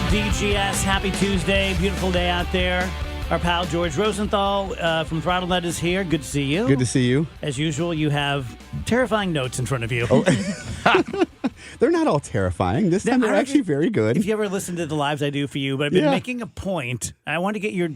DGS, happy Tuesday. Beautiful day out there. Our pal George Rosenthal from ThrottleNet is here. Good to see you. Good to see you. As usual, you have terrifying notes in front of you. Oh. They're not all terrifying. This time they're actually very good. If you ever listen to the lives I do for you, but I've been making a point. I want to get your...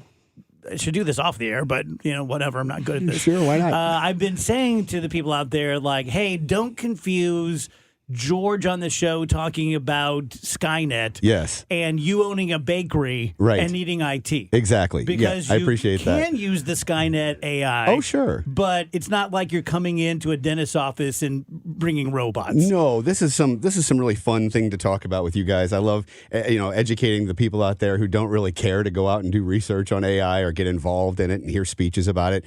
I should do this off the air, but, whatever. I'm not good at this. Sure, why not? I've been saying to the people out there, like, hey, don't confuse George on the show talking about Skynet, yes, and you owning a bakery, and needing IT. Exactly. Because I appreciate that. You can use the Skynet AI. Oh, sure. But it's not like you're coming into a dentist's office and bringing robots. No, this is some really fun thing to talk about with you guys. I love educating the people out there who don't really care to go out and do research on AI or get involved in it and hear speeches about it.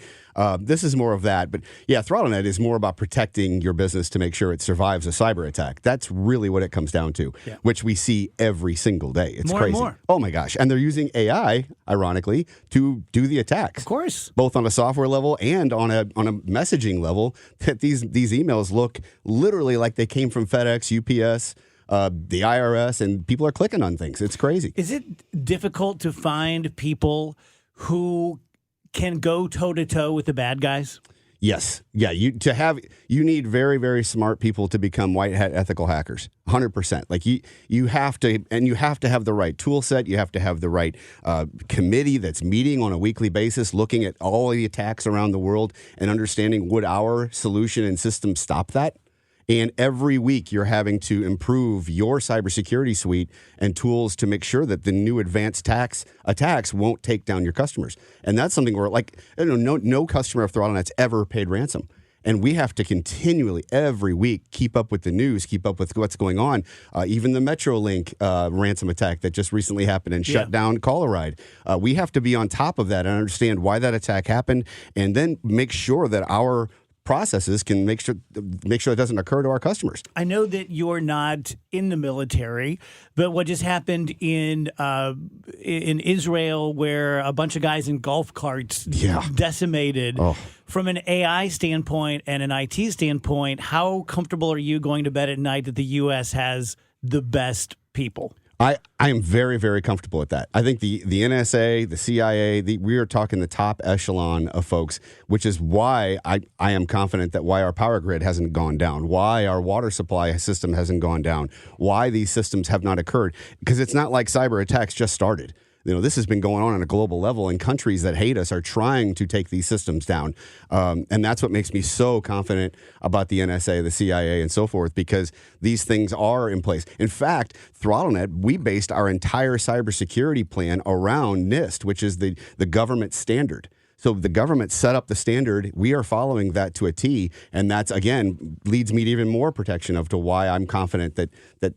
This is more of that. But yeah, ThrottleNet is more about protecting your business to make sure it survives a cyber attack. That's really what it comes down to, which we see every single day. It's more crazy. And more. Oh my gosh. And they're using AI, ironically, to do the attacks. Of course. Both on a software level and on a messaging level. That these emails look literally like they came from FedEx, UPS, the IRS, and people are clicking on things. It's crazy. Is it difficult to find people who can go toe-to-toe with the bad guys? Yes. Yeah, you need very, very smart people to become white hat ethical hackers. 100%. Like you have to have the right tool set. You have to have the right committee that's meeting on a weekly basis, looking at all of the attacks around the world and understanding would our solution and system stop that? And every week you're having to improve your cybersecurity suite and tools to make sure that the new advanced attacks won't take down your customers. And that's something where, no customer of ThrottleNet's ever paid ransom. And we have to continually, every week, keep up with the news, keep up with what's going on. Even the Metrolink ransom attack that just recently happened and shut down CallARide. We have to be on top of that and understand why that attack happened, and then make sure that our processes can make sure it doesn't occur to our customers. I know that you're not in the military, but what just happened in Israel, where a bunch of guys in golf carts decimated. Oh. From an AI standpoint and an IT standpoint, how comfortable are you going to bed at night that the U.S. has the best people? I am very, very comfortable with that. I think the NSA, the CIA, we are talking the top echelon of folks, which is why I am confident that why our power grid hasn't gone down, why our water supply system hasn't gone down, why these systems have not occurred. Because it's not like cyber attacks just started. This has been going on a global level, and countries that hate us are trying to take these systems down. And that's what makes me so confident about the NSA, the CIA, and so forth, because these things are in place. In fact, ThrottleNet, we based our entire cybersecurity plan around NIST, which is the government standard. So the government set up the standard. We are following that to a T, and that's, again, leads me to even more protection of to why I'm confident that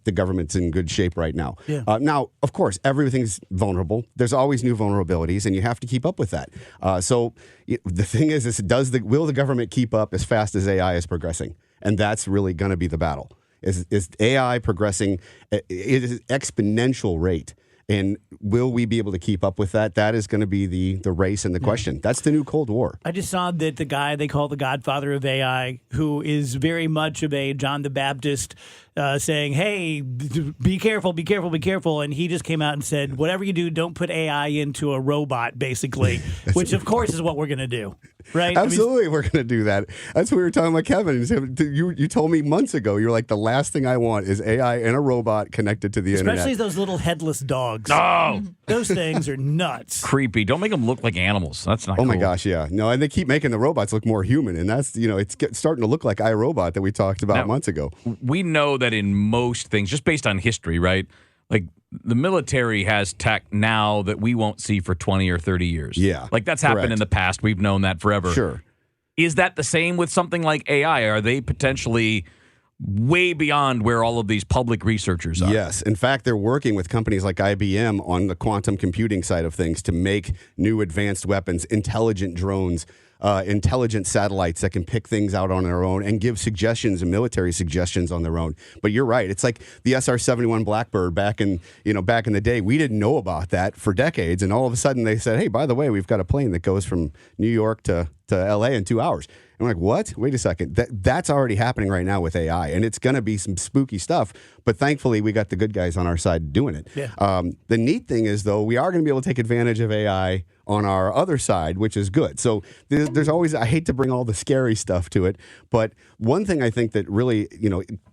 the government's in good shape right now. Yeah. Now, of course, everything's vulnerable. There's always new vulnerabilities, and you have to keep up with that. So the thing is will the government keep up as fast as AI is progressing? And that's really going to be the battle. Is AI progressing at an exponential rate? And will we be able to keep up with that? That is going to be the race and the question. That's the new Cold War. I just saw that the guy they call the godfather of AI, who is very much of a John the Baptist, saying, hey, be careful, be careful, be careful. And he just came out and said, whatever you do, don't put AI into a robot, basically, which, of course, is what we're going to do. Right? Absolutely, we're going to do that. That's what we were talking about, Kevin. You told me months ago, you're like, the last thing I want is AI and a robot connected to the internet. Especially those little headless dogs. Oh! Those things are nuts. Creepy. Don't make them look like animals. That's not cool. Oh, my gosh, yeah. No, and they keep making the robots look more human, and that's, it's starting to look like iRobot that we talked about months ago. We know that in most things, just based on history, right? Like, the military has tech now that we won't see for 20 or 30 years. Yeah. Like, that's happened in the past. We've known that forever. Sure. Is that the same with something like AI? Are they potentially way beyond where all of these public researchers are? Yes. In fact, they're working with companies like IBM on the quantum computing side of things to make new advanced weapons, intelligent drones, intelligent satellites that can pick things out on their own and give suggestions and military suggestions on their own. But you're right. It's like the SR-71 Blackbird back in the day. We didn't know about that for decades. And all of a sudden they said, hey, by the way, we've got a plane that goes from New York to to LA in 2 hours. And I'm like, what? Wait a second. That's already happening right now with AI, and it's going to be some spooky stuff. But thankfully, we got the good guys on our side doing it. Yeah. The neat thing is, though, we are going to be able to take advantage of AI on our other side, which is good. So there's always, I hate to bring all the scary stuff to it, but one thing I think that really,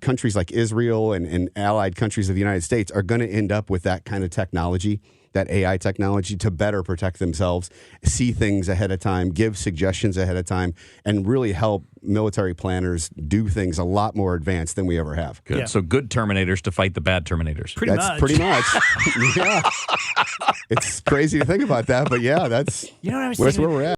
countries like Israel and allied countries of the United States are going to end up with that kind of technology, that AI technology, to better protect themselves, see things ahead of time, give suggestions ahead of time, and really help military planners do things a lot more advanced than we ever have. Good. Yeah. So good Terminators to fight the bad Terminators. Pretty That's much. pretty much. Yeah. It's crazy to think about that, but yeah, that's You know what I was where thinking? we're at.